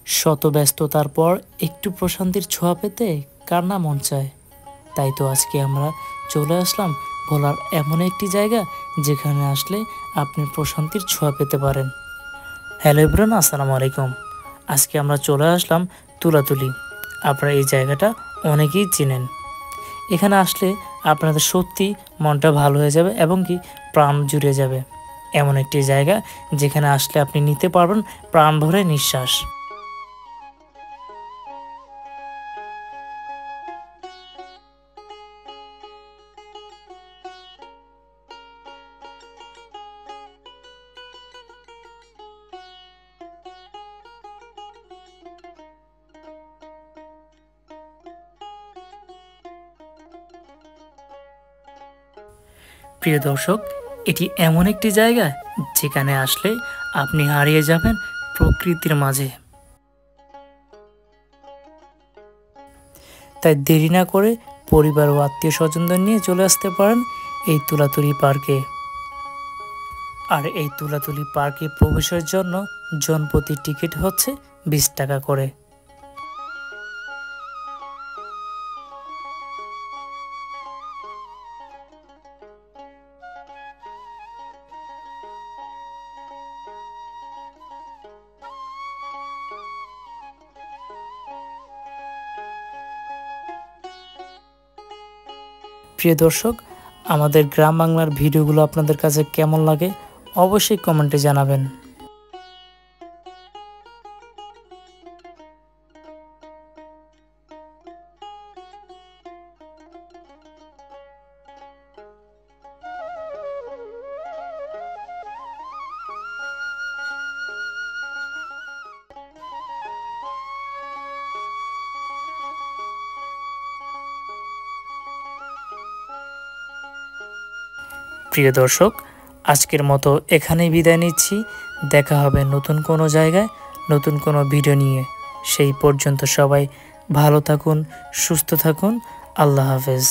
শত ব্যস্ততার পর একটু প্রশান্তির ছোঁয়া পেতে কার না মন চায়। তাই তো আজকে আমরা চলে আসলাম ভোলার এমন একটি জায়গা যেখানে আসলে আপনি প্রশান্তির ছোঁয়া পেতে পারেন। হ্যালো এভরিওয়ান, আসসালামু আলাইকুম। আজকে আমরা চলে আসলাম তুলাতুলি। আপনারা এই জায়গাটা অনেকেই চেনেন। এখানে আসলে আপনাদের সত্যি মনটা ভালো হয়ে যাবে এবং কি প্রাণ জুড়ে যাবে। এমন একটি জায়গা যেখানে আসলে আপনি নিতে পারবেন প্রাণ ভরে নিঃশ্বাস। প্রিয় দর্শক, এটি এমন একটি জায়গা যেখানে আসলে আপনি হারিয়ে যাবেন প্রকৃতির মাঝে। তাই দেরি না করে পরিবার ও আত্মীয় স্বজনদের নিয়ে চলে আসতে পারেন এই তুলাতুলি পার্কে। আর এই তুলাতুলি পার্কে প্রবেশের জন্য জনপ্রতি টিকিট হচ্ছে 20 টাকা করে। প্রিয় দর্শক, আমাদের গ্রাম বাংলার ভিডিওগুলো আপনাদের কাছে কেমন লাগে অবশ্যই কমেন্টে জানাবেন। প্রিয় দর্শক, আজকের মতো এখানেই বিদায় নিচ্ছি। দেখা হবে নতুন কোনো জায়গায় নতুন কোনো ভিডিও নিয়ে। সেই পর্যন্ত সবাই ভালো থাকুন, সুস্থ থাকুন। আল্লাহ হাফেজ।